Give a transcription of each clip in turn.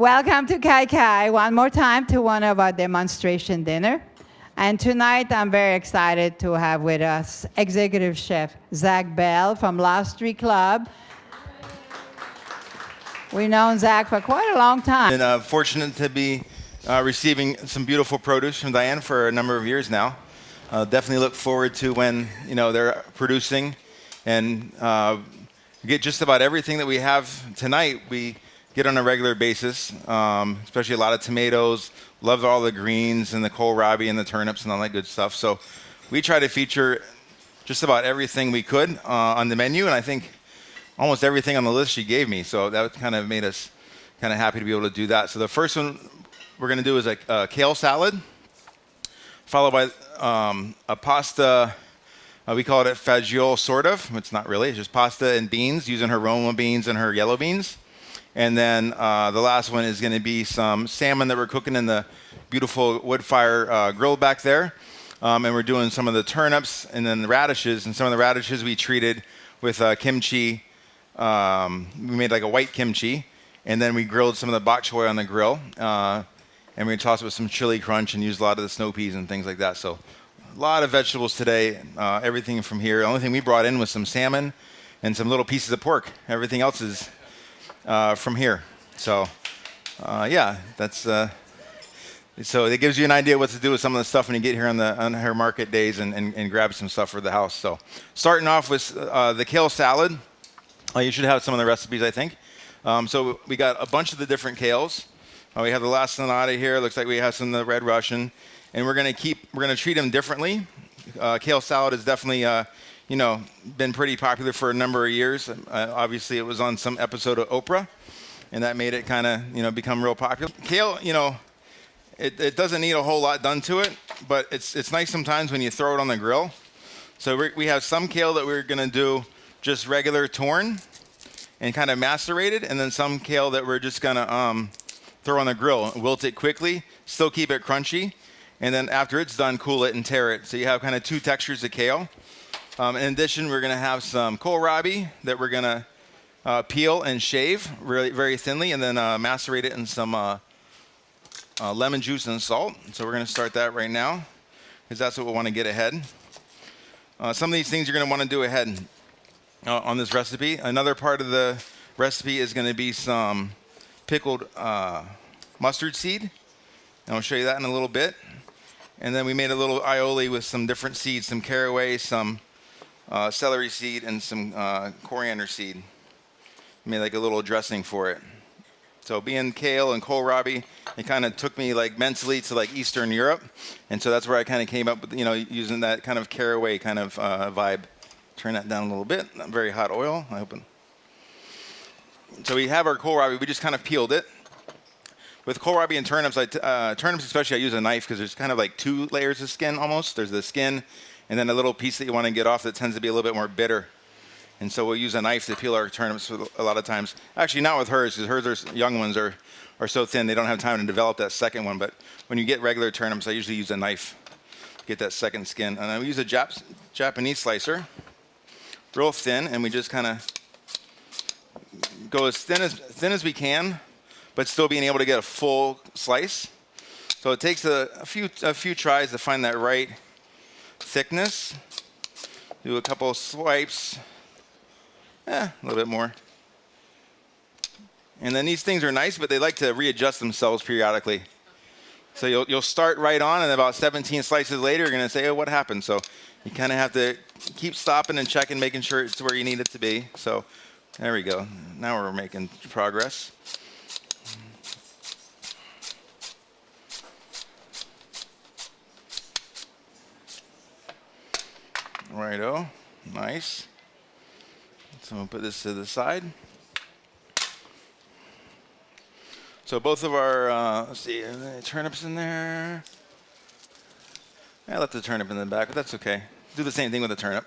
Welcome to Kai Kai one more time to one of our demonstration dinner. And tonight I'm very excited to have with us Executive Chef Zach Bell from Lost Tree Club. We've known Zach for quite a long time. Been fortunate to be receiving some beautiful produce from Diane for a number of years now. Definitely look forward to when they're producing and get just about everything that we have tonight. We get on a regular basis, especially a lot of tomatoes. Love all the greens and the kohlrabi and the turnips and all that good stuff. So we try to feature just about everything we could on the menu, and I think almost everything on the list she gave me. So that kind of made us kind of happy to be able to do that. So the first one we're going to do is a kale salad, followed by a pasta. We call it fagioli, sort of. It's not really. It's just pasta and beans, using her Roma beans and her yellow beans. And then the last one is going to be some salmon that we're cooking in the beautiful wood fire grill back there. And we're doing some of the turnips and then the radishes. And some of the radishes we treated with kimchi. We made like a white kimchi. And then we grilled some of the bok choy on the grill. And we tossed it with some chili crunch and used a lot of the snow peas and things like that. So a lot of vegetables today, everything from here. The only thing we brought in was some salmon and some little pieces of pork. Everything else is from here. So yeah, that's so it gives you an idea what to do with some of the stuff when you get here on her market days and grab some stuff for the house. So starting off with the kale salad. You should have some of the recipes, I think. So we got a bunch of the different kales. We have the lacinato here. Looks like we have some of the red Russian, and we're gonna treat them differently. Kale salad has definitely been pretty popular for a number of years. Obviously, it was on some episode of Oprah, and that made it kind of become real popular. Kale, it doesn't need a whole lot done to it, but it's nice sometimes when you throw it on the grill. So we have some kale that we're gonna do just regular torn and kind of macerated, and then some kale that we're just gonna throw on the grill, wilt it quickly, still keep it crunchy, and then after it's done, cool it and tear it. So you have kind of two textures of kale. In addition, we're gonna have some kohlrabi that we're gonna peel and shave really very thinly, and then macerate it in some lemon juice and salt. So we're gonna start that right now, because that's what we want to get ahead. Some of these things you're gonna want to do ahead on this recipe. Another part of the recipe is gonna be some pickled mustard seed, and I'll show you that in a little bit. And then we made a little aioli with some different seeds, some caraway, some celery seed, and some coriander seed. Made like a little dressing for it. So being kale and kohlrabi, it kind of took me like mentally to like Eastern Europe, and so that's where I kind of came up with using that kind of caraway kind of vibe. Turn that down a little bit. Not very hot oil. I hope. So we have our kohlrabi. We just kind of peeled it. With kohlrabi and turnips, turnips especially, I use a knife because there's kind of like two layers of skin almost. There's the skin, and then a little piece that you want to get off that tends to be a little bit more bitter. And so we'll use a knife to peel our turnips a lot of times. Actually, not with hers, because hers young ones are so thin they don't have time to develop that second one. But when you get regular turnips, I usually use a knife to get that second skin. And then we use a Japanese slicer, real thin, and we just kind of go as thin as we can, but still being able to get a full slice. So it takes a few tries to find that right thickness. Do a couple of swipes, a little bit more. And then these things are nice, but they like to readjust themselves periodically. So you'll start right on, and about 17 slices later, you're gonna say, oh, what happened? So you kind of have to keep stopping and checking, making sure it's where you need it to be. So there we go. Now we're making progress. Righto, nice. So we'll put this to the side. So both of our, let's see, turnips in there. I left the turnip in the back, but that's okay. Do the same thing with the turnip.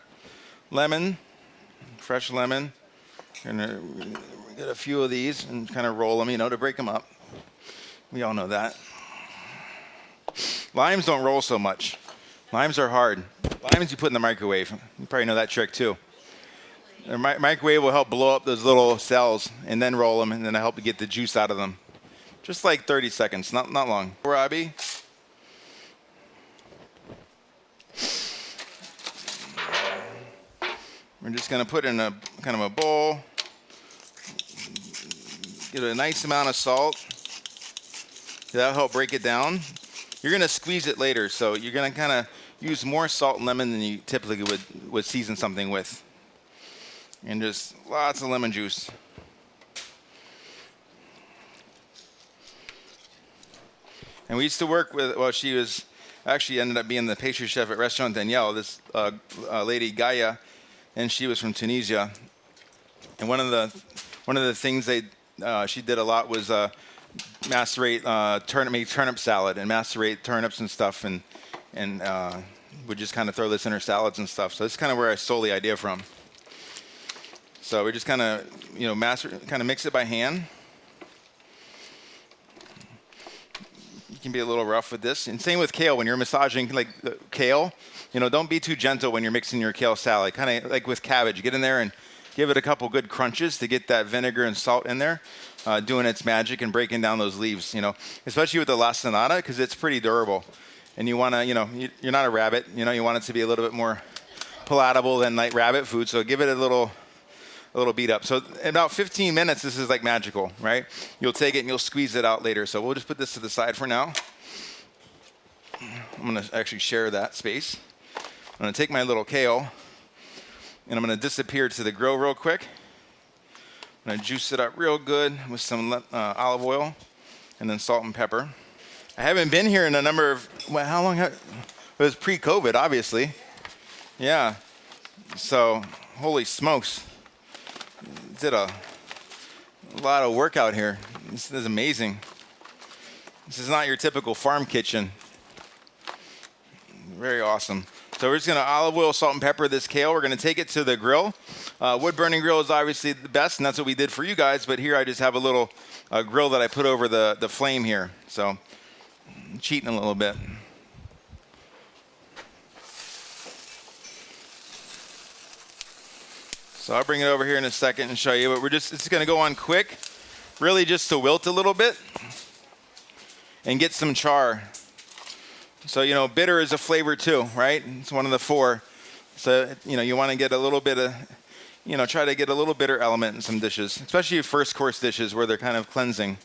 Lemon, fresh lemon. Gonna get a few of these and kind of roll them, to break them up. We all know that. Limes don't roll so much. Limes are hard. Limes you put in the microwave. You probably know that trick too. The microwave will help blow up those little cells and then roll them, and then help to get the juice out of them. Just like 30 seconds, not long. Robbie. We're just gonna put in a kind of a bowl. Get a nice amount of salt. That'll help break it down. You're gonna squeeze it later, so you're gonna kind of use more salt and lemon than you typically would season something with. And just lots of lemon juice. And we used to work with, well, she was actually ended up being the pastry chef at Restaurant Danielle, this lady Gaia, and she was from Tunisia. And one of the things she did a lot was macerate make turnip salad and macerate turnips and stuff, and would just kind of throw this in her salads and stuff. So that's kind of where I stole the idea from. So we just kind of mix it by hand. You can be a little rough with this, and same with kale. When you're massaging like kale, don't be too gentle when you're mixing your kale salad. Kind of like with cabbage, get in there and give it a couple good crunches to get that vinegar and salt in there, doing its magic and breaking down those leaves. Especially with the lacinato, because it's pretty durable, and you want to, you're not a rabbit. You want it to be a little bit more palatable than like rabbit food. So give it a little beat up. So in about 15 minutes, this is like magical, right? You'll take it and you'll squeeze it out later. So we'll just put this to the side for now. I'm gonna actually share that space. I'm gonna take my little kale and I'm gonna disappear to the grill real quick. I'm gonna juice it up real good with some olive oil and then salt and pepper. I haven't been here in a number of, how long? It was pre-COVID, obviously. Yeah, so holy smokes. Did a lot of work out here. This is amazing. This is not your typical farm kitchen. Very awesome. So we're just gonna olive oil, salt, and pepper this kale. We're gonna take it to the grill. Wood burning grill is obviously the best, and that's what we did for you guys, but here I just have a little grill that I put over the flame here. So I'm cheating a little bit. So I'll bring it over here in a second and show you, but it's gonna go on quick, really just to wilt a little bit and get some char. So, bitter is a flavor too, right? It's one of the four. So, you wanna get a little bit of, try to get a little bitter element in some dishes, especially first course dishes where they're kind of cleansing.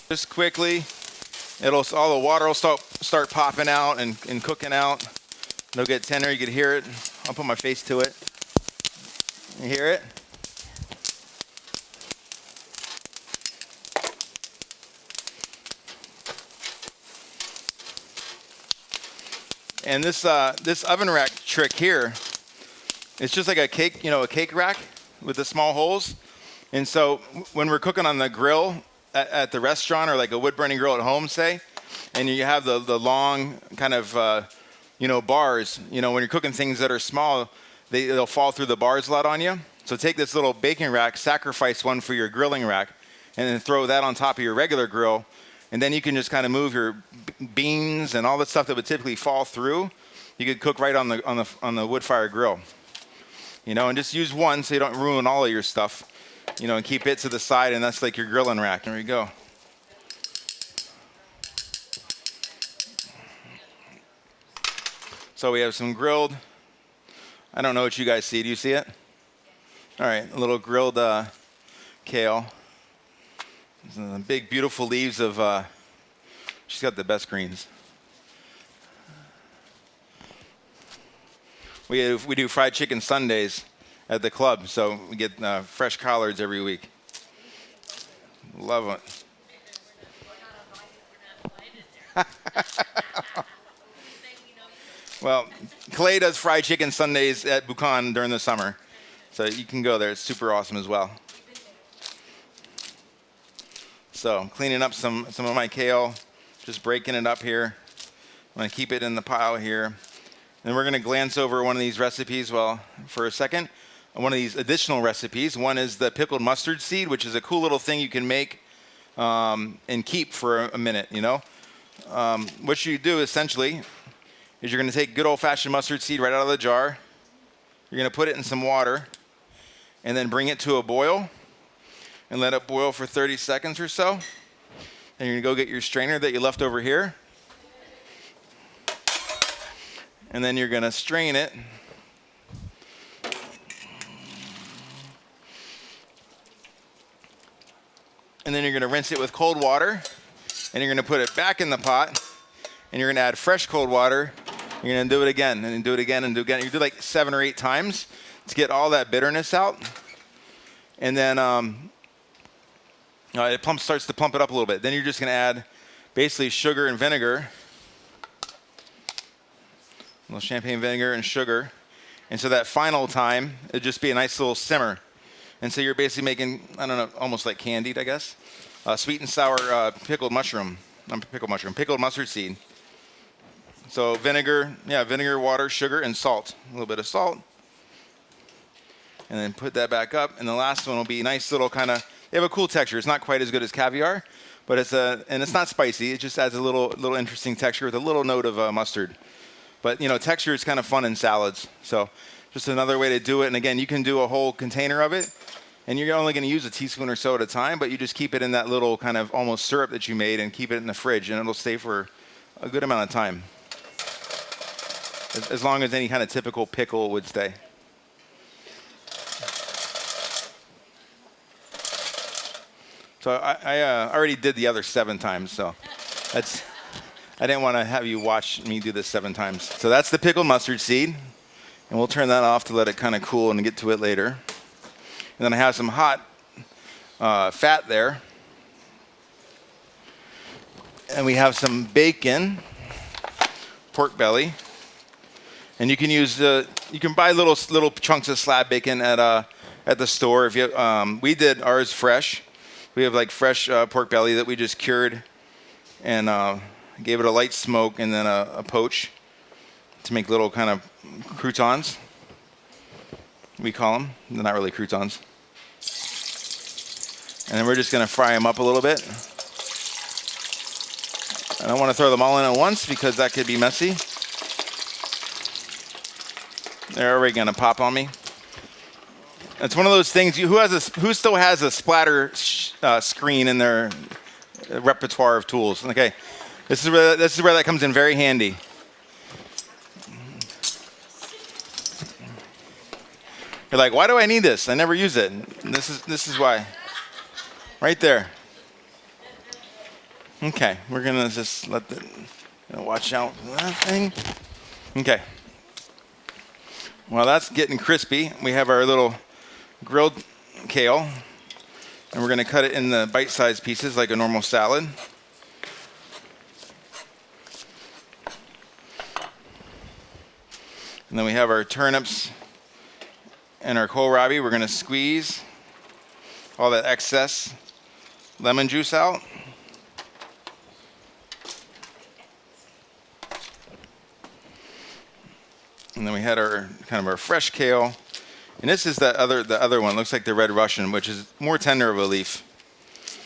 Just quickly, all the water will start popping out and cooking out. It'll get tender, you can hear it. I'll put my face to it. You hear it? And this oven rack trick here, it's just like a cake rack with the small holes. And so when we're cooking on the grill at the restaurant or like a wood burning grill at home, say, and you have the long kind of bars, when you're cooking things that are small, they'll fall through the bars a lot on you. So take this little baking rack, sacrifice one for your grilling rack, and then throw that on top of your regular grill. And then you can just kind of move your beans and all the stuff that would typically fall through. You could cook right on the wood fire grill. And just use one so you don't ruin all of your stuff. And keep it to the side, and that's like your grilling rack. There we go. So we have some grilled, I don't know what you guys see. Do you see it? All right, a little grilled kale. Some big, beautiful leaves of, she's got the best greens. We do fried chicken Sundays at the club, so we get fresh collards every week. Love it. Well, Clay does fried chicken Sundays at Buchan during the summer, so you can go there. It's super awesome as well. So I'm cleaning up some of my kale, just breaking it up here. I'm going to keep it in the pile here. And we're going to glance over one of these recipes for a second. One of these additional recipes. One is the pickled mustard seed, which is a cool little thing you can make and keep for a minute, What you do essentially is you're going to take good old-fashioned mustard seed right out of the jar. You're going to put it in some water and then bring it to a boil. and let it boil for 30 seconds or so. Then you're gonna go get your strainer that you left over here. And then you're gonna strain it. And then you're gonna rinse it with cold water, and you're gonna put it back in the pot, and you're gonna add fresh cold water. You're gonna do it again, and then do it again, and do it again. You do like 7 or 8 times to get all that bitterness out. And then it starts to plump it up a little bit. Then you're just gonna add basically sugar and vinegar, a little champagne vinegar and sugar. And so that final time, it'd just be a nice little simmer. And so you're basically making, I don't know, almost like candied, I guess. Sweet and sour pickled mustard seed. So vinegar, water, sugar, and salt. A little bit of salt. And then put that back up. And the last one will be nice little kind of, they have a cool texture. It's not quite as good as caviar, but and it's not spicy. It just adds a little interesting texture with a little note of mustard. But texture is kind of fun in salads. So just another way to do it. And again, you can do a whole container of it, and you're only going to use a teaspoon or so at a time, but you just keep it in that little kind of almost syrup that you made and keep it in the fridge, and it'll stay for a good amount of time. As long as any kind of typical pickle would stay. So I already did the other 7 times, so I didn't want to have you watch me do this 7 times. So that's the pickled mustard seed, and we'll turn that off to let it kind of cool and get to it later. And then I have some hot fat there, and we have some bacon, pork belly. And you can you can buy little chunks of slab bacon at the store. If you, we did ours fresh. We have like fresh pork belly that we just cured and gave it a light smoke and then a poach to make little kind of croutons. We call them. They're not really croutons. And then we're just going to fry them up a little bit. I don't want to throw them all in at once because that could be messy. They're already going to pop on me. It's one of those things. Who still has a splatter screen in their repertoire of tools? Okay, this is where that comes in very handy. You're like, why do I need this? I never use it. And this is why. Right there. Okay, we're gonna just watch out for that thing. Okay. Well, that's getting crispy. We have our little grilled kale, and we're going to cut it in the bite-sized pieces like a normal salad. And then we have our turnips and our kohlrabi. We're going to squeeze all that excess lemon juice out. And then we had our kind of our fresh kale. And this is the other one. Looks like the red Russian, which is more tender of a leaf.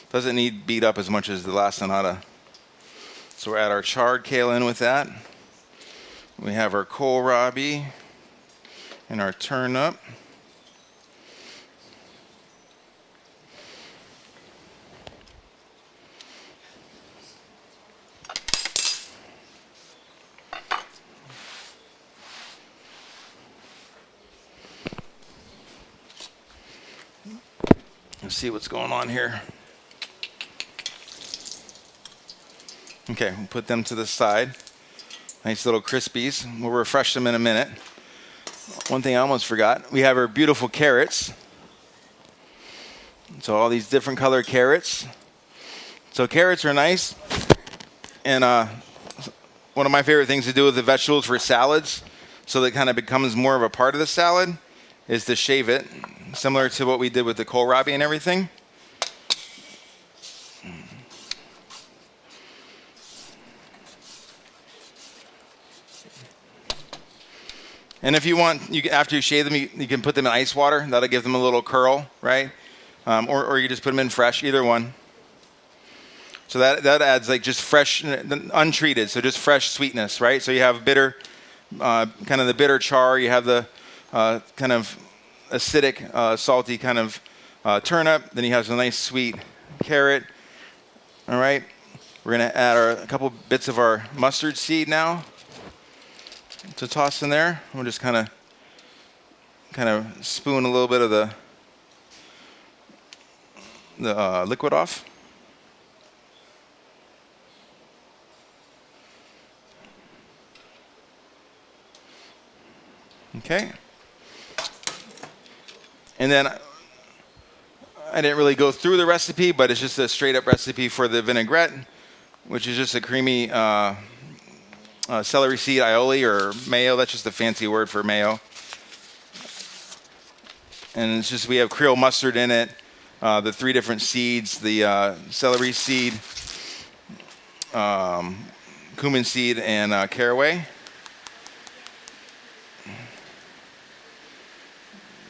Doesn't need beat up as much as the la sonata. So we'll add our charred kale in with that. We have our kohlrabi and our turnip. Let's see what's going on here. Okay, we'll put them to the side. Nice little crispies. We'll refresh them in a minute. One thing I almost forgot, we have our beautiful carrots. So all these different color carrots. So carrots are nice. And one of my favorite things to do with the vegetables for salads, so that it kind of becomes more of a part of the salad, is to shave it. Similar to what we did with the kohlrabi and everything. And if you want, after you shave them, you can put them in ice water. That'll give them a little curl, right? Or you just put them in fresh, either one. So that adds like just fresh, untreated, so just fresh sweetness, right? So you have bitter, kind of the bitter char. You have the kind of acidic, salty kind of turnip. Then he has a nice sweet carrot. All right. We're going to add a couple bits of our mustard seed now to toss in there. We'll just kind of spoon a little bit of the liquid off. Okay. And then I didn't really go through the recipe, but it's just a straight up recipe for the vinaigrette, which is just a creamy celery seed aioli or mayo. That's just a fancy word for mayo. And it's just, we have Creole mustard in it, the 3 different seeds, the celery seed, cumin seed, and caraway.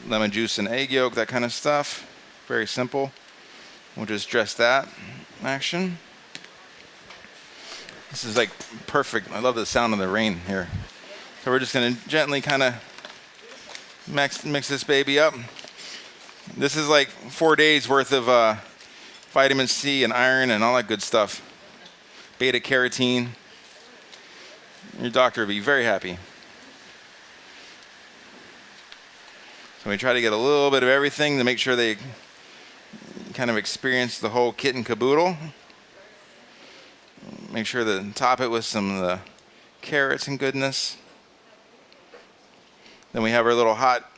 Lemon juice and egg yolk, that kind of stuff. Very simple. We'll just dress that action. This is like perfect. I love the sound of the rain here. So we're just going to gently kind of mix this baby up. This is like 4 days worth of vitamin C and iron and all that good stuff. Beta carotene. Your doctor will be very happy. So we try to get a little bit of everything to make sure they kind of experience the whole kit and caboodle. Make sure to top it with some of the carrots and goodness. Then we have our little hot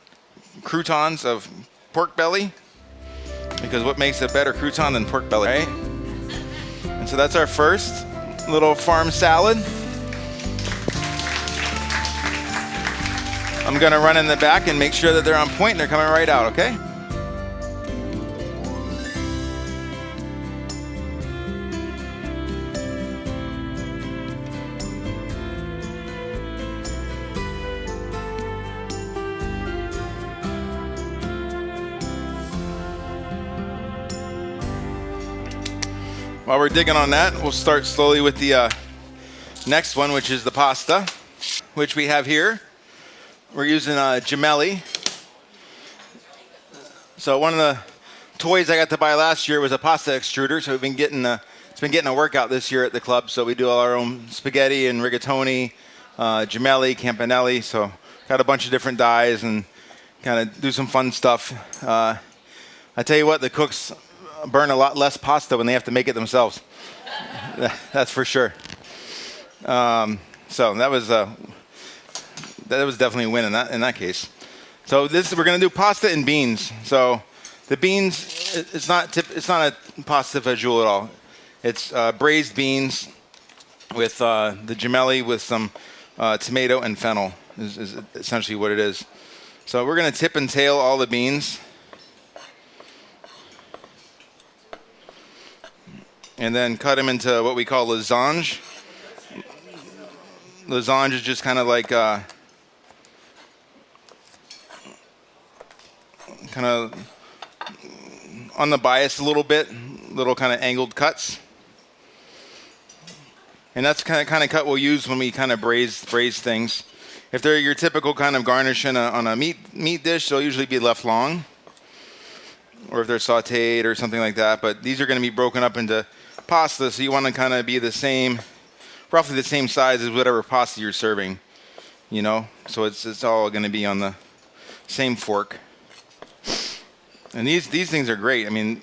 croutons of pork belly, because what makes a better crouton than pork belly, right? And so that's our first little farm salad. I'm gonna run in the back and make sure that they're on point and they're coming right out, okay? While we're digging on that, we'll start slowly with the next one, which is the pasta, which we have here. We're using gemelli. So one of the toys I got to buy last year was a pasta extruder. So we've been getting it's been getting a workout this year at the club. So we do all our own spaghetti and rigatoni, gemelli, campanelli. So got a bunch of different dyes and kind of do some fun stuff. I tell you what, the cooks burn a lot less pasta when they have to make it themselves. That's for sure. So that was definitely a win in that case. So we're going to do pasta and beans. So the beans, it's not a pasta fagioli at all. It's braised beans with the gemelli with some tomato and fennel is essentially what it is. So we're going to tip and tail all the beans. And then cut them into what we call lasagne. Lasagne is just kind of like kind of on the bias a little bit, little kind of angled cuts. And that's kind of cut we'll use when we kind of braise things. If they're your typical kind of garnish on a meat dish, they'll usually be left long. Or if they're sauteed or something like that. But these are going to be broken up into pasta, so you want to kind of be roughly the same size as whatever pasta you're serving, you know? So it's all going to be on the same fork. And these things are great. I mean,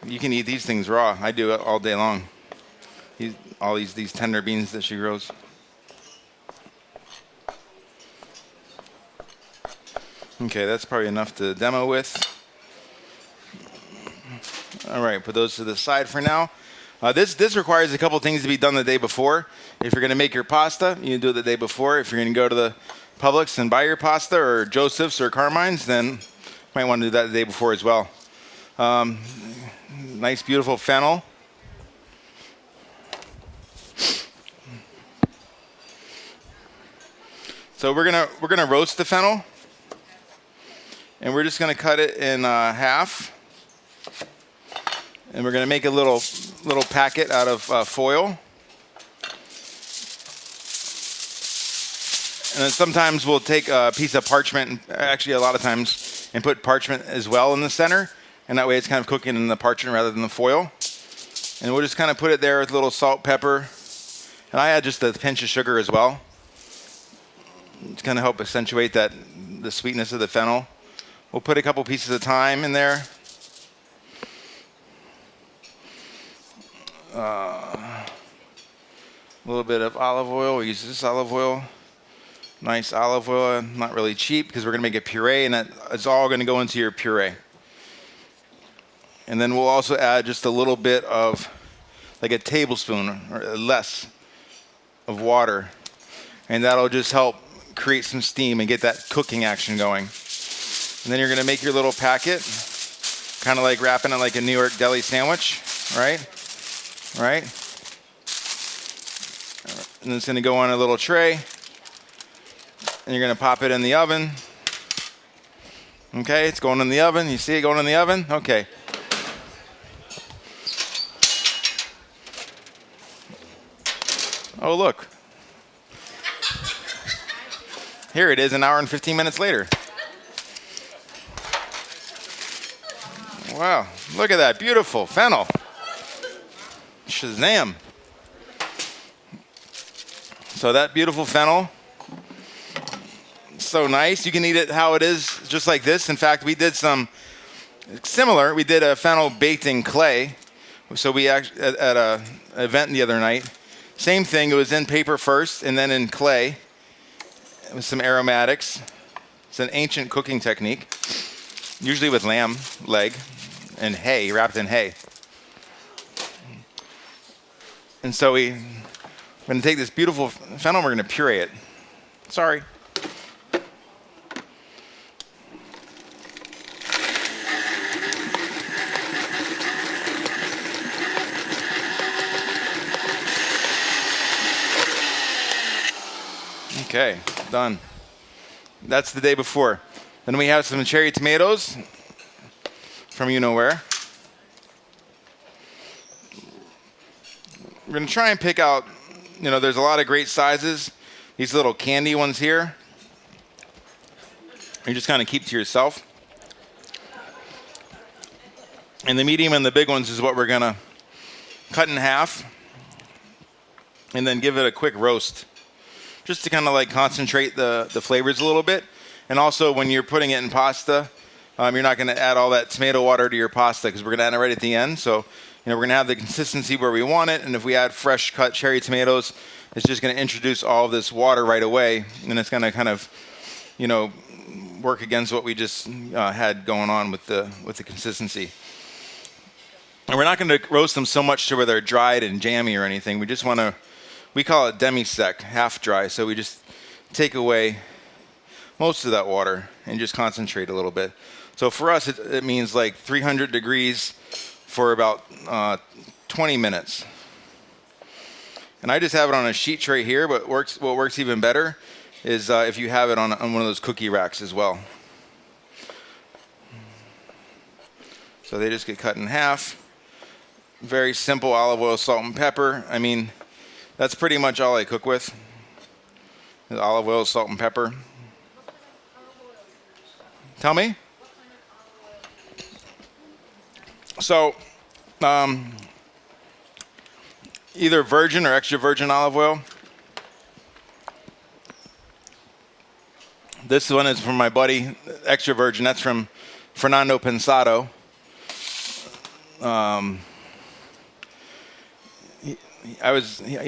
you can eat these things raw. I do it all day long. All these tender beans that she grows. Okay, that's probably enough to demo with. All right, put those to the side for now. This requires a couple things to be done the day before. If you're going to make your pasta, you can do it the day before. If you're going to go to the Publix and buy your pasta, or Joseph's or Carmine's, then you might want to do that the day before as well. Nice, beautiful fennel. So we're gonna roast the fennel, and we're just gonna cut it in half. And we're going to make a little packet out of foil. And then sometimes we'll take a piece of parchment, actually a lot of times, and put parchment as well in the center. and that way it's kind of cooking in the parchment rather than the foil. And we'll just kind of put it there with a little salt, pepper, and I add just a pinch of sugar as well. It's going to help accentuate the sweetness of the fennel. We'll put a couple pieces of thyme in there. A little bit of olive oil. We use this olive oil. Nice olive oil, not really cheap because we're going to make a puree, and it's all going to go into your puree. And then we'll also add just a little bit of, like a tablespoon or less of water, and that'll just help create some steam and get that cooking action going. And then you're going to make your little packet, kind of like wrapping it like a New York deli sandwich, right? Right? And it's going to go on a little tray, and you're going to pop it in the oven. Okay, it's going in the oven. You see it going in the oven? Okay. Oh, look. Here it is, an hour and 15 minutes later. Wow, look at that, beautiful fennel. Shazam. So that beautiful fennel, so nice. You can eat it how it is, just like this. In fact, we did some similar. We did a fennel baked in clay. So we actually, at an event the other night, same thing. It was in paper first and then in clay with some aromatics. It's an ancient cooking technique, usually with lamb leg and hay, wrapped in hay. And so we're going to take this beautiful fennel, we're going to puree it. Sorry. Okay, done. That's the day before. Then we have some cherry tomatoes from you know where. We're going to try and pick out, there's a lot of great sizes. These little candy ones here, you just kind of keep to yourself. And the medium and the big ones is what we're going to cut in half and then give it a quick roast, just to kind of like concentrate the flavors a little bit. And also when you're putting it in pasta, you're not going to add all that tomato water to your pasta because we're going to add it right at the end. So, we're going to have the consistency where we want it. And if we add fresh cut cherry tomatoes, it's just going to introduce all of this water right away. And it's going to kind of, work against what we just had going on with the consistency. And we're not going to roast them so much to where they're dried and jammy or anything. We just want to, we call it demi-sec, half dry. So we just take away most of that water and just concentrate a little bit. So for us, it means like 300 degrees for about 20 minutes. And I just have it on a sheet tray here, but what works even better is if you have it on one of those cookie racks as well. So they just get cut in half. Very simple olive oil, salt, and pepper. I mean, that's pretty much all I cook with. Is olive oil, salt, and pepper. Tell me? So, either virgin or extra virgin olive oil. This one is from my buddy, extra virgin. That's from Fernando Pensado. He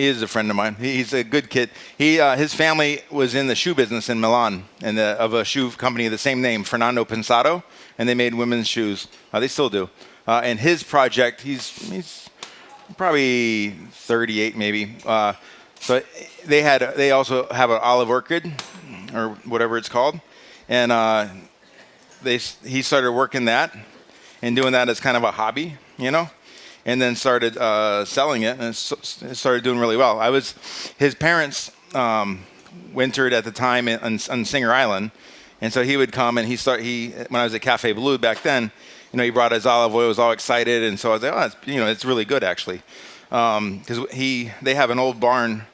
is a friend of mine. He's a good kid. His family was in the shoe business in Milan, and of a shoe company of the same name, Fernando Pensado, and they made women's shoes. They still do. And his project, he's probably 38 maybe. So they also have an olive orchid, or whatever it's called, and he started working that and doing that as kind of a hobby, and then started selling it, and it started doing really well. His parents wintered at the time on Singer Island, and so he would come and when I was at Cafe Blue back then, he brought his olive oil, was all excited, and so I was like, it's really good actually, because they have an old barn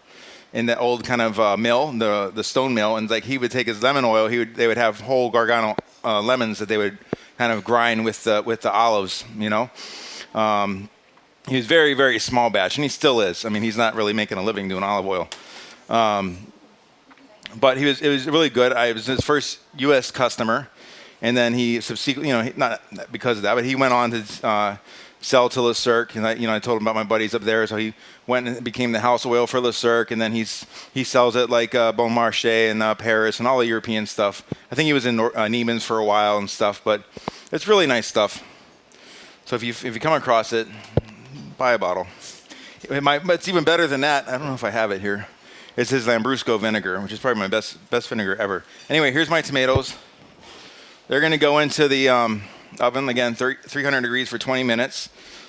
in the old kind of mill, the stone mill, and like he would take his lemon oil, they would have whole Gargano lemons that they would kind of grind with the olives, you know. He was very, very small batch, and he still is. I mean, he's not really making a living doing olive oil. But it was really good. I was his first U.S. customer, and then he subsequently, you know, not because of that, but he went on to sell to Le Cirque, and I told him about my buddies up there, so he went and became the house oil for Le Cirque, and then he sells it like Bon Marché and Paris and all the European stuff. I think he was in Neiman's for a while and stuff, but it's really nice stuff. So if you come across it, buy a bottle. It's even better than that. I don't know if I have it here. It's his Lambrusco vinegar, which is probably my best vinegar ever. Anyway, here's my tomatoes. They're going to go into the oven, again, 300 degrees for 20 minutes.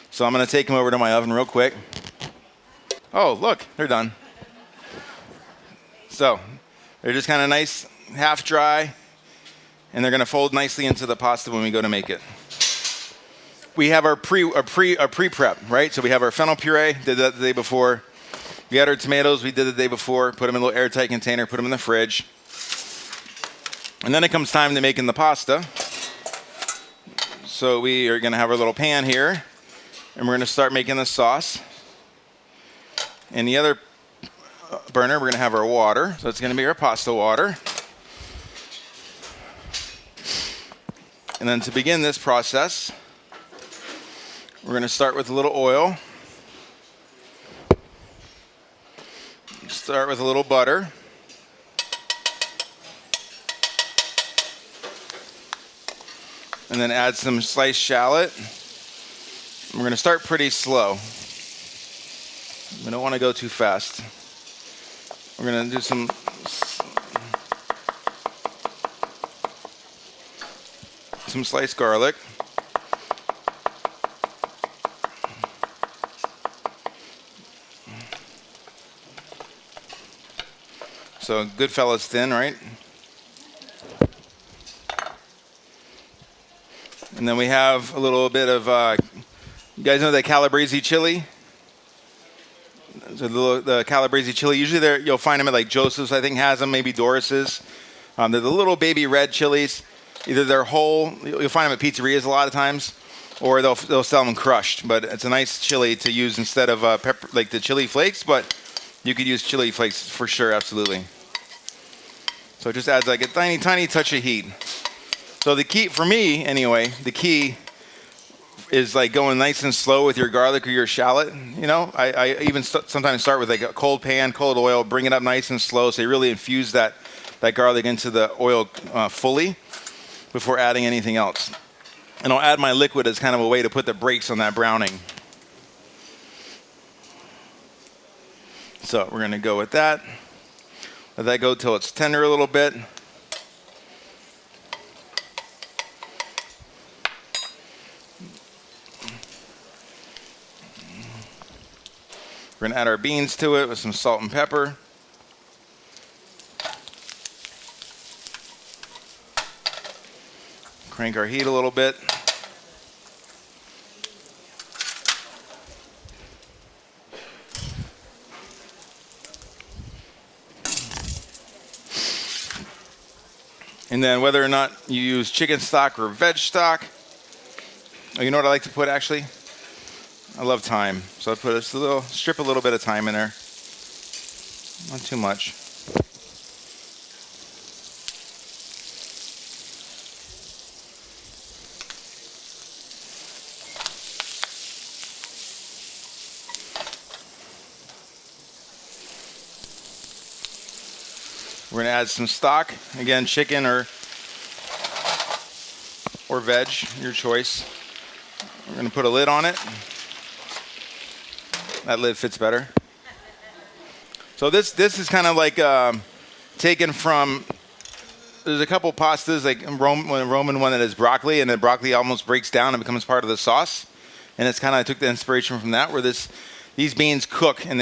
So I'm going to take them over to my oven real quick. Oh, look, they're done. So they're just kind of nice, half dry, and they're going to fold nicely into the pasta when we go to make it. We have our pre-prep, right? So we have our fennel puree, did that the day before. We had our tomatoes, we did the day before, put them in a little airtight container, put them in the fridge. And then it comes time to making the pasta. So we are going to have our little pan here, and we're going to start making the sauce. In the other burner, we're going to have our water. So it's going to be our pasta water. And then to begin this process, we're going to start with a little oil. Start with a little butter. And then add some sliced shallot. We're going to start pretty slow. We don't want to go too fast. We're going to do some sliced garlic. So Goodfellas thin, right? And then we have a little bit of, you guys know that Calabrese chili? So the Calabrese chili, usually you'll find them at like Joseph's, I think has them, maybe Doris's. They're the little baby red chilies. Either they're whole, you'll find them at pizzerias a lot of times, or they'll sell them crushed. But it's a nice chili to use instead of pepper, like the chili flakes, but you could use chili flakes for sure, absolutely. So it just adds like a tiny, tiny touch of heat. So the key, for me anyway, the key is like going nice and slow with your garlic or your shallot. You know, I even sometimes start with like a cold pan, cold oil, bring it up nice and slow so you really infuse that garlic into the oil fully before adding anything else. And I'll add my liquid as kind of a way to put the brakes on that browning. So we're going to go with that. Let that go till it's tender a little bit. We're going to add our beans to it with some salt and pepper. Crank our heat a little bit. And then whether or not you use chicken stock or veg stock, oh, you know what I like to put actually? I love thyme. So I put strip a little bit of thyme in there. Not too much. We're going to add some stock. Again, chicken or veg, your choice. We're going to put a lid on it. That lid fits better. So this is kind of like taken from, there's a couple pastas, like a Roman one that has broccoli, and the broccoli almost breaks down and becomes part of the sauce. And it's kind of, I took the inspiration from that, where these beans cook, and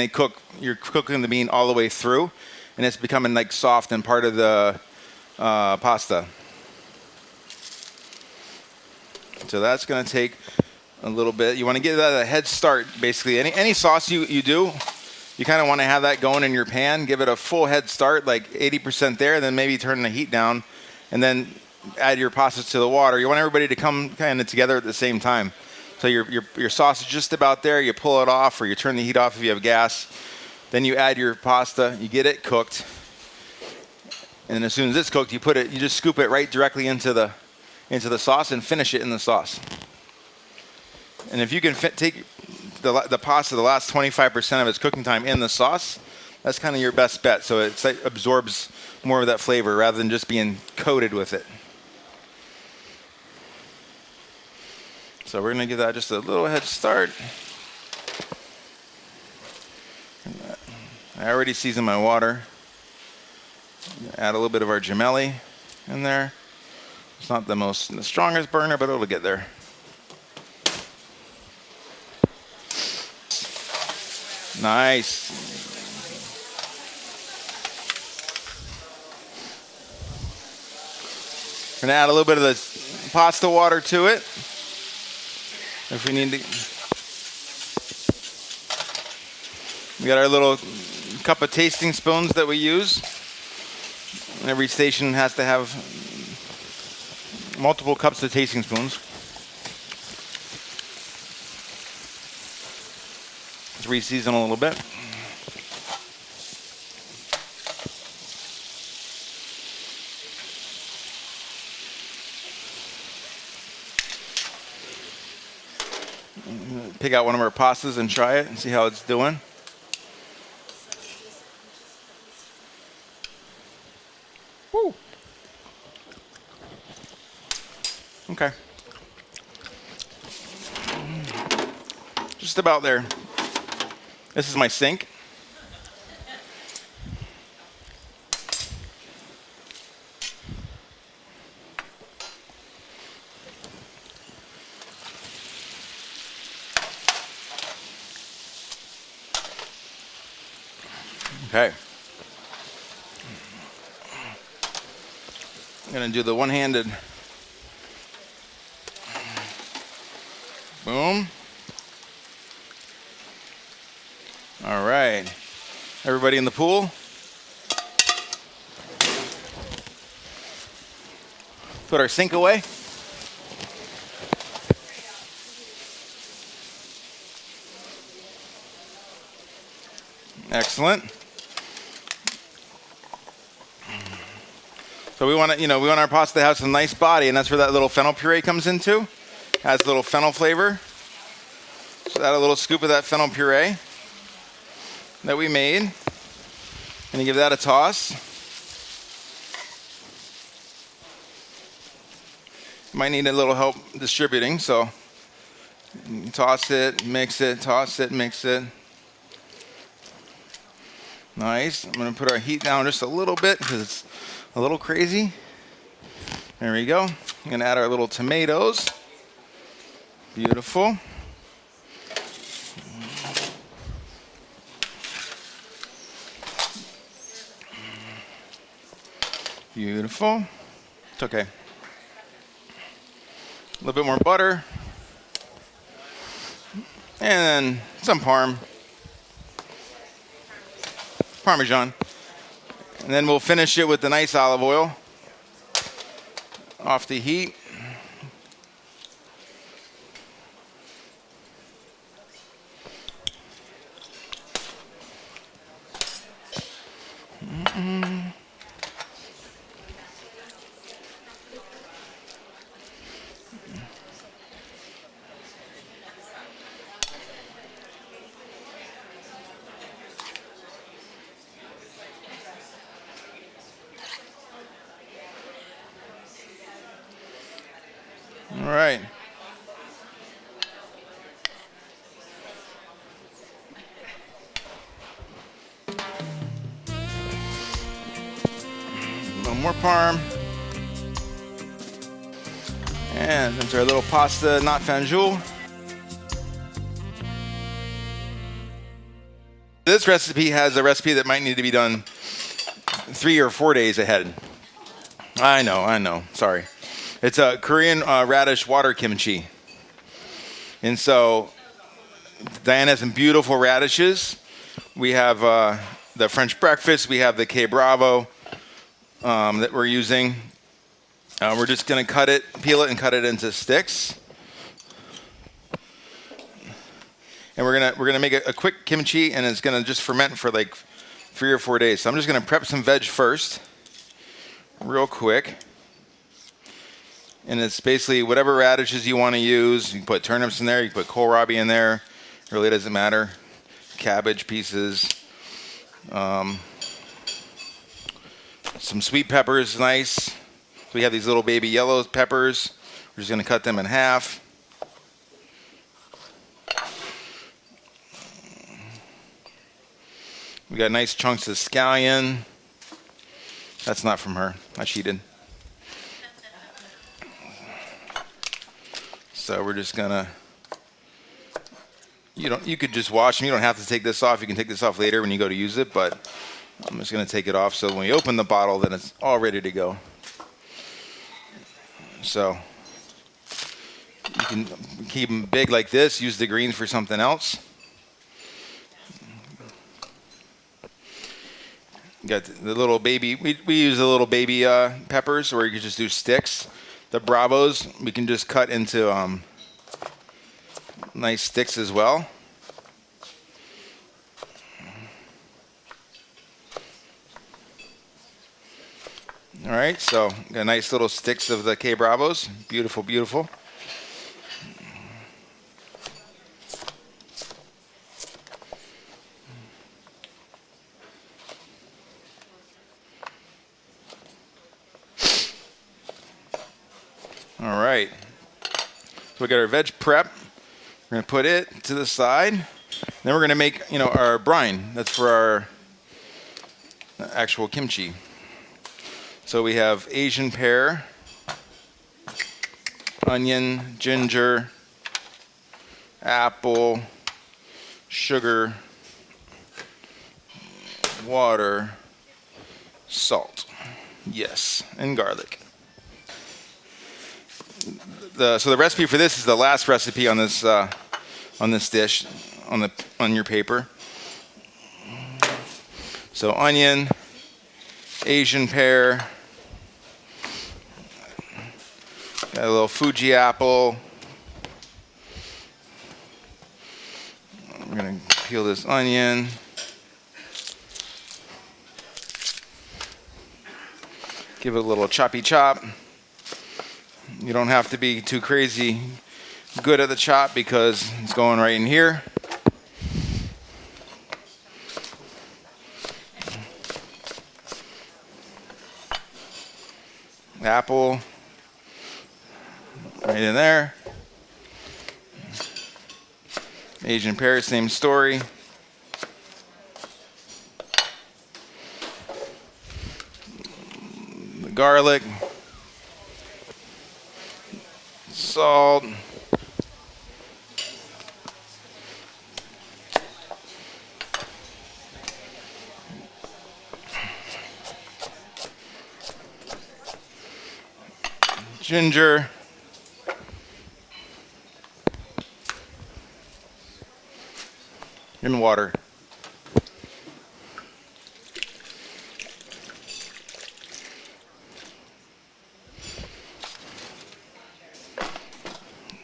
you're cooking the bean all the way through. And it's becoming like soft and part of the pasta. So that's going to take a little bit. You want to get that a head start, basically. Any sauce you do, you kind of want to have that going in your pan. Give it a full head start, like 80% there, and then maybe turn the heat down. And then add your pastas to the water, you want everybody to come kind of together at the same time. So your sauce is just about there. You pull it off, or you turn the heat off if you have gas. Then you add your pasta. You get it cooked, and as soon as it's cooked, you just scoop it right directly into the sauce and finish it in the sauce. And if you can take the pasta the last 25% of its cooking time in the sauce, that's kind of your best bet. So it absorbs more of that flavor rather than just being coated with it. So we're going to give that just a little head start. I already seasoned my water. Add a little bit of our gemelli in there. It's not the strongest burner, but it'll get there. Nice. We're going to add a little bit of the pasta water to it. If we need to. We got our little cup of tasting spoons that we use. Every station has to have multiple cups of tasting spoons. Let's re-season a little bit. Pick out one of our pastas and try it and see how it's doing. Woo. Okay. Just about there. This is my sink. Okay. I'm going to do the one-handed. Boom. All right. Everybody in the pool? Put our sink away. Excellent. So we want our pasta to have some nice body, and that's where that little fennel puree comes into. Has a little fennel flavor. So add a little scoop of that fennel puree that we made. And you give that a toss. You might need a little help distributing, so toss it, mix it, toss it, mix it. Nice. I'm going to put our heat down just a little bit because it's a little crazy. There we go. I'm going to add our little tomatoes. Beautiful. Beautiful. It's okay. A little bit more butter. And then some Parmesan. And then we'll finish it with the nice olive oil off the heat. All right. A little more parm. And that's our little pasta not fanjoule. This recipe has a recipe that might need to be done 3 or 4 days ahead. I know. Sorry. It's a Korean radish water kimchi. And so Diane has some beautiful radishes. We have the French breakfast. We have the K Bravo that we're using. We're just going to peel it and cut it into sticks. And we're gonna make a quick kimchi, and it's gonna just ferment for like 3 or 4 days. So I'm just gonna prep some veg first, real quick. And it's basically whatever radishes you want to use. You can put turnips in there, you can put kohlrabi in there. It really doesn't matter. Cabbage pieces. Some sweet peppers, nice. So we have these little baby yellow peppers. We're just gonna cut them in half. We got nice chunks of scallion. That's not from her. I cheated. So we're just gonna. You could just wash them. You don't have to take this off. You can take this off later when you go to use it. But I'm just gonna take it off so when we open the bottle, then it's all ready to go. So you can keep them big like this. Use the greens for something else. Got the little baby, we use the little baby peppers, or you could just do sticks. The bravos, we can just cut into nice sticks as well. All right, so got nice little sticks of the K Bravos. Beautiful, beautiful. All right, so we got our veg prep. We're gonna put it to the side. Then we're gonna make, our brine. That's for our actual kimchi. So we have Asian pear, onion, ginger, apple, sugar, water, salt, yes, and garlic. So the recipe for this is the last recipe on this dish on your paper. So onion, Asian pear, got a little Fuji apple. We're gonna peel this onion. Give it a little choppy chop. You don't have to be too crazy good at the chop because it's going right in here. Apple, right in there. Asian pear, same story. The garlic. Salt, ginger, and water.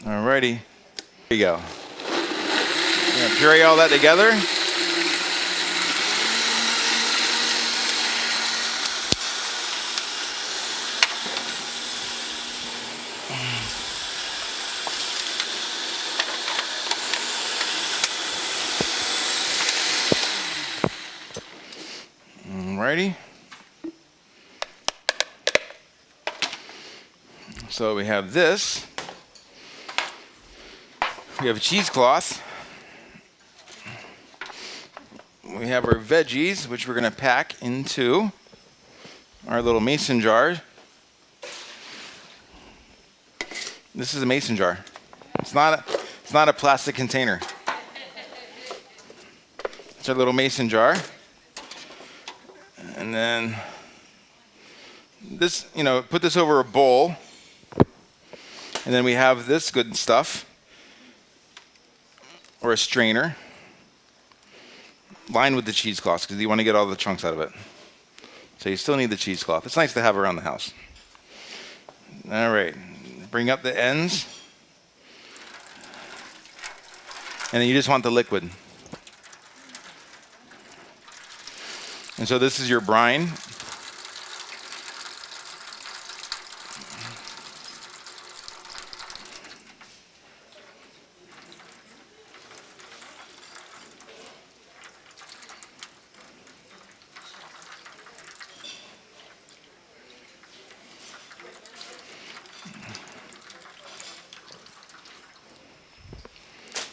Alrighty, there you go. We're gonna puree all that together. Alrighty. So we have this. We have a cheesecloth. We have our veggies, which we're going to pack into our little mason jar. This is a mason jar. It's not a plastic container. It's our little mason jar. And then this, put this over a bowl. And then we have this good stuff. Or a strainer lined with the cheesecloth because you want to get all the chunks out of it. So you still need the cheesecloth. It's nice to have around the house. All right, bring up the ends. And then you just want the liquid. And so this is your brine.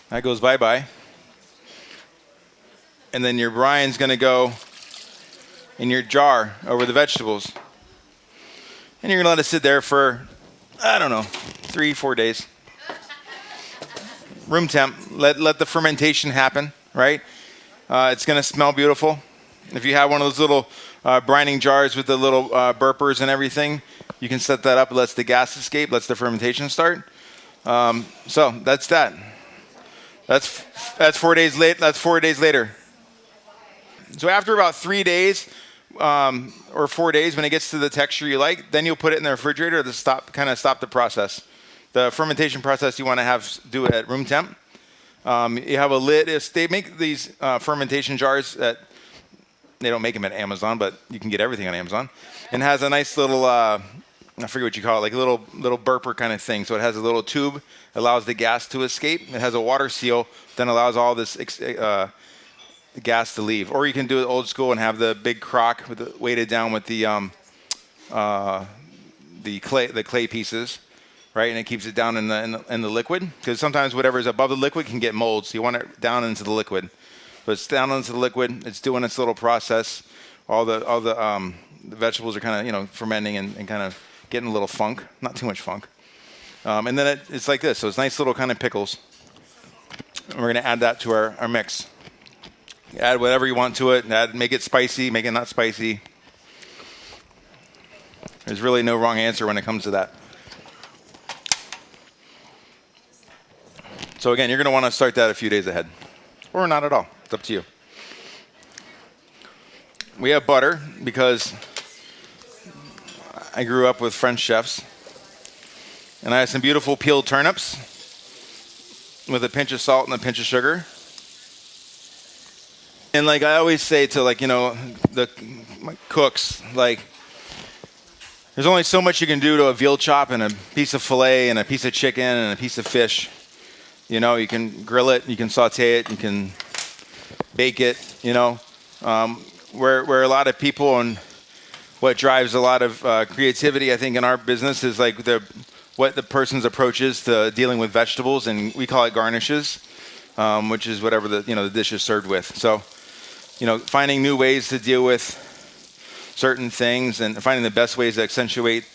That goes bye-bye. And then your brine's going to go in your jar over the vegetables. And you're going to let it sit there for, I don't know, 3-4 days. Room temp. Let the fermentation happen, right? It's going to smell beautiful. If you have one of those little brining jars with the little burpers and everything, you can set that up. It lets the gas escape, lets the fermentation start. So that's that. That's 4 days late. That's 4 days later. So after about 3 days or 4 days, when it gets to the texture you like, then you'll put it in the refrigerator to stop the process. The fermentation process you want to do it at room temp. You have a lid. They make these fermentation jars that they don't make them at Amazon, but you can get everything on Amazon. And it has a nice little I forget what you call it, like a little burper kind of thing. So it has a little tube, allows the gas to escape. It has a water seal, then allows all this gas to leave. Or you can do it old school and have the big crock weighted down with the clay pieces, right? And it keeps it down in the liquid, because sometimes whatever is above the liquid can get mold. So you want it down into the liquid. But it's down into the liquid. It's doing its little process. All the vegetables are kind of fermenting and kind of getting a little funk, not too much funk. And then it's like this. So it's nice little kind of pickles. And we're going to add that to our mix. Add whatever you want to it. Make it spicy, make it not spicy. There's really no wrong answer when it comes to that. So again, you're going to want to start that a few days ahead. Or not at all. It's up to you. We have butter because I grew up with French chefs. And I have some beautiful peeled turnips with a pinch of salt and a pinch of sugar. And like I always say to the cooks, there's only so much you can do to a veal chop and a piece of filet and a piece of chicken and a piece of fish. You can grill it, you can saute it, you can bake it, where a lot of people, and what drives a lot of creativity, I think, in our business is what the person's approach is to dealing with vegetables, and we call it garnishes, which is whatever the dish is served with. So, finding new ways to deal with certain things and finding the best ways to accentuate,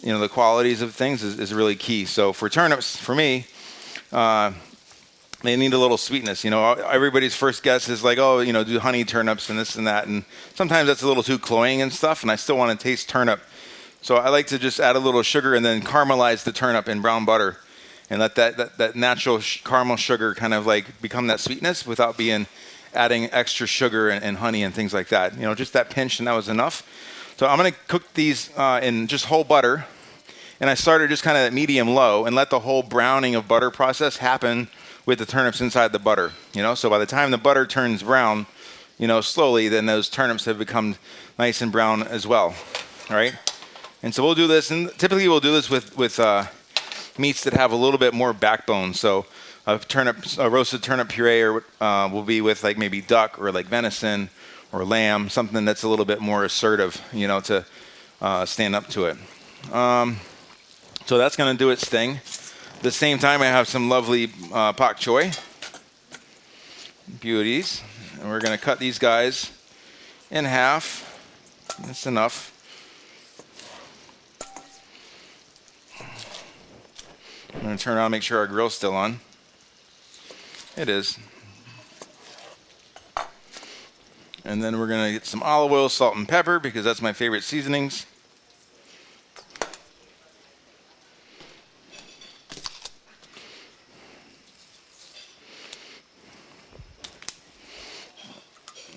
the qualities of things is really key. So for turnips, for me, they need a little sweetness. Everybody's first guess is do honey turnips and this and that. And sometimes that's a little too cloying and stuff, and I still want to taste turnip. So I like to just add a little sugar and then caramelize the turnip in brown butter and let that natural caramel sugar kind of become that sweetness without adding extra sugar and honey and things like that. Just that pinch, and that was enough. So I'm going to cook these in just whole butter. And I started just kind of at medium low and let the whole browning of butter process happen with the turnips inside the butter. So by the time the butter turns brown, slowly, then those turnips have become nice and brown as well. All right. And so we'll do this, and typically we'll do this with meats that have a little bit more backbone. So a roasted turnip puree will be with maybe duck or venison or lamb, something that's a little bit more assertive, to stand up to it. So that's going to do its thing. At the same time, I have some lovely pak choy beauties, and we're going to cut these guys in half. That's enough. I'm going to turn around and make sure our grill's still on. It is. And then we're going to get some olive oil, salt, and pepper, because that's my favorite seasonings.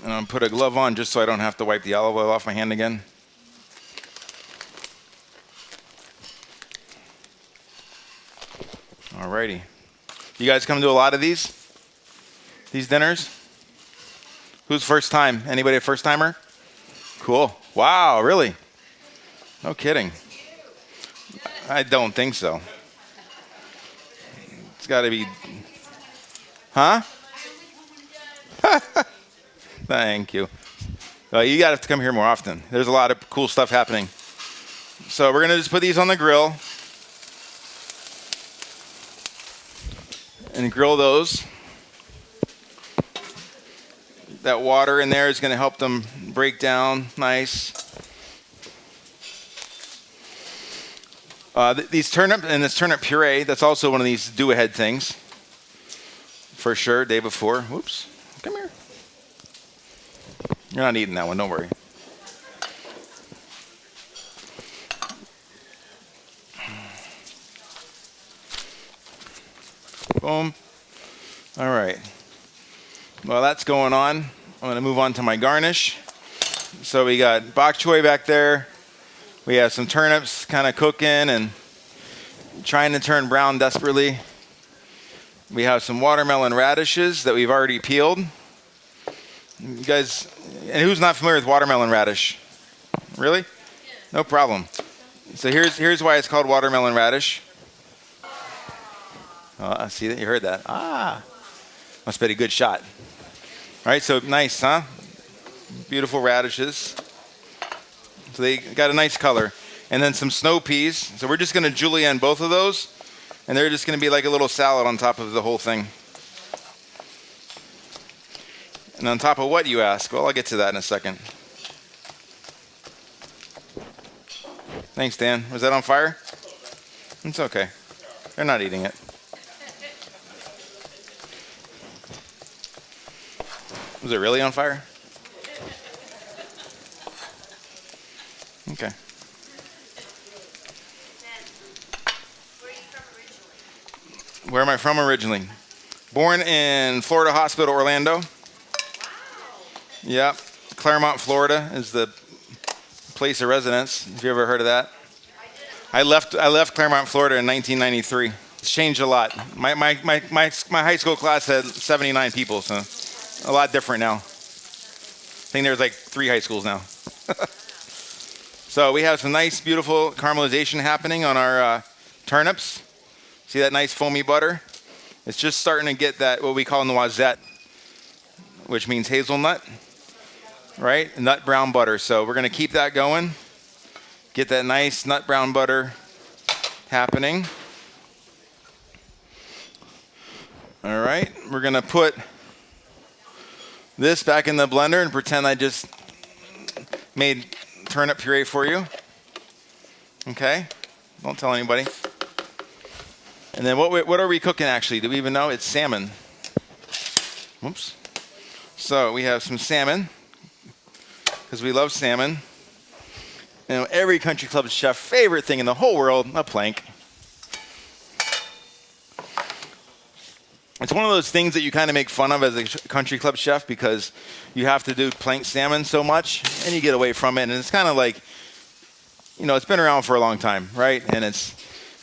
And I'm going to put a glove on just so I don't have to wipe the olive oil off my hand again. Alrighty. You guys come to a lot of these dinners? Who's first time? Anybody a first timer? Cool. Wow, really? No kidding. I don't think so. It's got to be, huh? Thank you. You got to have to come here more often. There's a lot of cool stuff happening. So we're going to just put these on the grill and grill those. That water in there is going to help them break down nice. These turnip and this turnip puree, that's also one of these do-ahead things. For sure, day before. Whoops, come here. You're not eating that one, don't worry. Boom. All right. Well, that's going on. I'm going to move on to my garnish. So we got bok choy back there. We have some turnips kind of cooking and trying to turn brown desperately. We have some watermelon radishes that we've already peeled. You guys, and who's not familiar with watermelon radish? Really? No problem. So here's why it's called watermelon radish. Oh, I see that you heard that. Must have been a good shot. All right, so nice, huh? Beautiful radishes. So they got a nice color. And then some snow peas. So we're just going to julienne both of those. And they're just going to be like a little salad on top of the whole thing. And on top of what, you ask? Well, I'll get to that in a second. Thanks, Dan. Was that on fire? It's okay. They're not eating it. Was it really on fire? Okay. Where am I from originally? Born in Florida Hospital, Orlando. Yep. Claremont, Florida is the place of residence. Have you ever heard of that? I left Claremont, Florida in 1993. It's changed a lot. My high school class had 79 people, so a lot different now. I think there's like 3 high schools now. So we have some nice, beautiful caramelization happening on our turnips. See that nice foamy butter? It's just starting to get that, what we call noisette, which means hazelnut, right? Nut brown butter. So we're going to keep that going. Get that nice nut brown butter happening. All right, we're going to put this back in the blender and pretend I just made turnip puree for you. Okay, don't tell anybody. And then what are we cooking actually? Do we even know? It's salmon. Whoops. So we have some salmon, because we love salmon. You know, every country club chef favorite thing in the whole world, a plank. It's one of those things that you kind of make fun of as a country club chef because you have to do planked salmon so much and you get away from it. And it's kind of like, you know, it's been around for a long time, right? And it's,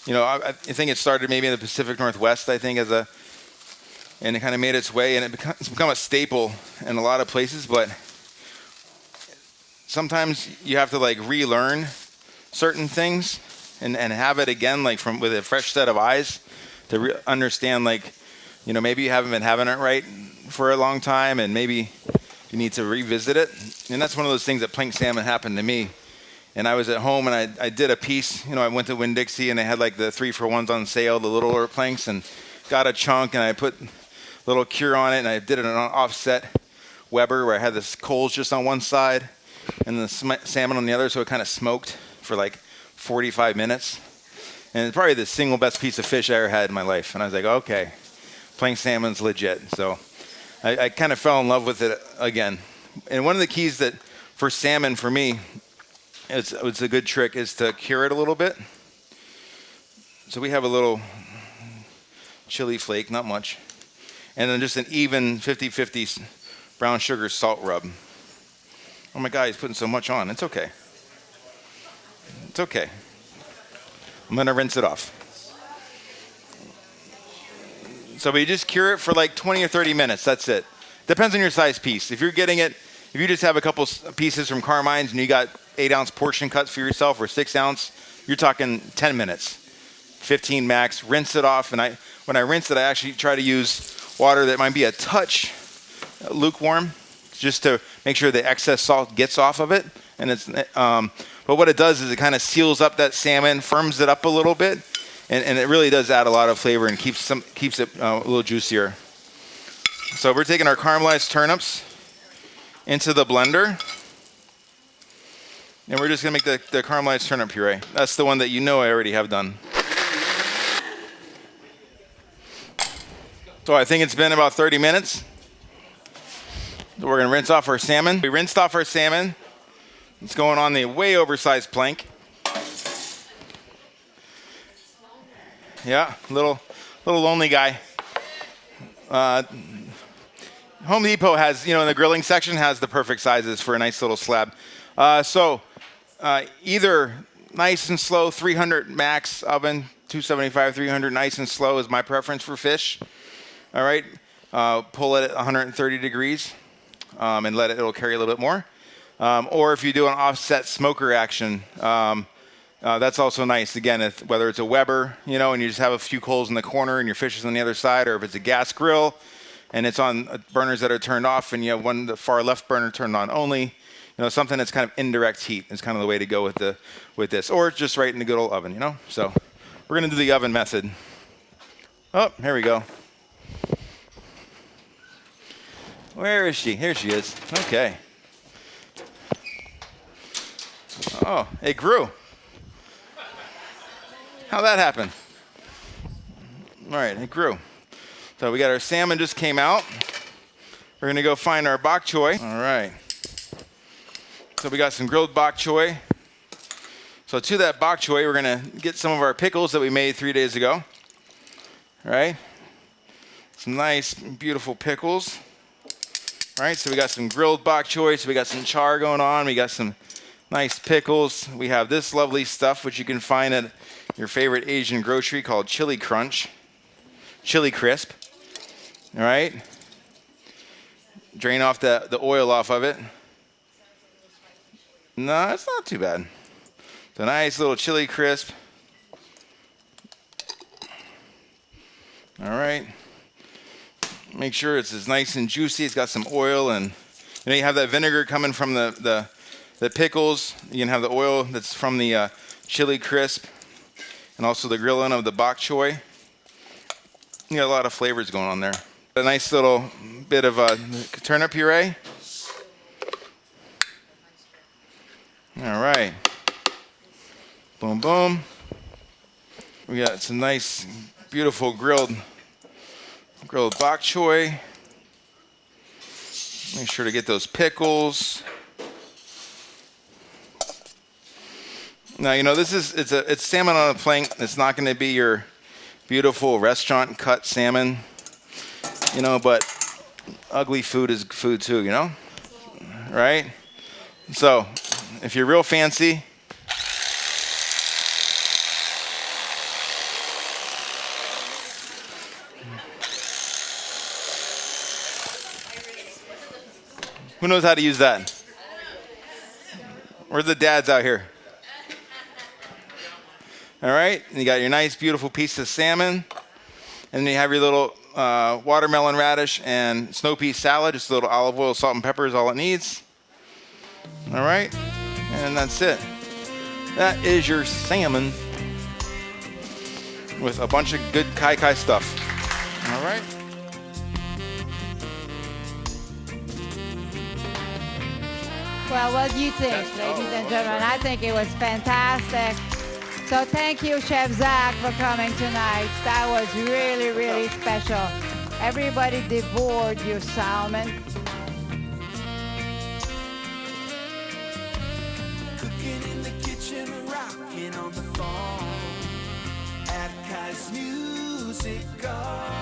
you know, I think it started maybe in the Pacific Northwest, I think, and it kind of made its way, and it's become a staple in a lot of places. But sometimes you have to like relearn certain things and have it again, like with a fresh set of eyes to understand, like, you know, maybe you haven't been having it right for a long time, and maybe you need to revisit it. And that's one of those things that planked salmon happened to me. And I was at home, and I did a piece. You know, I went to Winn-Dixie, and they had like the 3-for-1s on sale, the littler planks, and got a chunk, and I put a little cure on it, and I did it on an offset Weber where I had this coals just on one side and the salmon on the other, so it kind of smoked for like 45 minutes. And it's probably the single best piece of fish I ever had in my life. And I was like, okay, planked salmon's legit. So I kind of fell in love with it again. And one of the keys that for salmon for me, it's a good trick, is to cure it a little bit. So we have a little chili flake, not much, and then just an even 50-50 brown sugar salt rub. Oh my God, he's putting so much on. It's okay. It's okay. I'm gonna rinse it off. So we just cure it for like 20 or 30 minutes. That's it. Depends on your size piece. If you're getting it, if you just have a couple pieces from Carmine's and you got 8-ounce portion cuts for yourself or 6-ounce, you're talking 10 minutes, 15 max. Rinse it off, and when I rinse it, I actually try to use water that might be a touch lukewarm, just to make sure the excess salt gets off of it. And it's, but what it does is it kind of seals up that salmon, firms it up a little bit, and it really does add a lot of flavor and keeps it a little juicier. So we're taking our caramelized turnips into the blender, and we're just gonna make the caramelized turnip puree. That's the one that you know I already have done. So I think it's been about 30 minutes. So we're gonna rinse off our salmon. We rinsed off our salmon. It's going on the way oversized plank. Yeah, little lonely guy. Home Depot has, in the grilling section, has the perfect sizes for a nice little slab. Either nice and slow, 300 max oven, 275, 300, nice and slow is my preference for fish. All right, pull it at 130 degrees and it'll carry a little bit more. Or if you do an offset smoker action, that's also nice. Again, whether it's a Weber, and you just have a few coals in the corner and your fish is on the other side, or if it's a gas grill and it's on burners that are turned off and you have the far left burner turned on only, something that's kind of indirect heat is kind of the way to go with this, or just right in the good old oven, So we're gonna do the oven method. Oh, here we go. Where is she? Here she is. Okay. Oh, it grew. How'd that happen? All right, it grew. So we got our salmon just came out. We're gonna go find our bok choy. All right. So we got some grilled bok choy. So to that bok choy, we're gonna get some of our pickles that we made 3 days ago. All right. Some nice, beautiful pickles. All right, so we got some grilled bok choy. So we got some char going on. We got some nice pickles. We have this lovely stuff, which you can find at your favorite Asian grocery, called Chili Crunch, Chili Crisp. All right. Drain off the oil off of it. No, it's not too bad. It's a nice little Chili Crisp. All right. Make sure it's as nice and juicy. It's got some oil, and you have that vinegar coming from the pickles. You can have the oil that's from the Chili Crisp, and also the grilling of the bok choy. You got a lot of flavors going on there. A nice little bit of turnip puree. All right. Boom, boom. We got some nice, beautiful grilled bok choy. Make sure to get those pickles. Now, it's salmon on a plank. It's not going to be your beautiful restaurant cut salmon, but ugly food is food too, right? So if you're real fancy, who knows how to use that? Where's the dads out here? All right, and you got your nice, beautiful piece of salmon, and then you have your little watermelon radish and snow pea salad. Just a little olive oil, salt, and pepper is all it needs. All right, and that's it. That is your salmon with a bunch of good kai stuff. All right. Well, what do you think, ladies and gentlemen? I think it was fantastic. So thank you, Chef Zach, for coming tonight. That was really, really special. Everybody devoured your salmon. Cooking in the kitchen, rocking on the phone. At Kai's Music Bar.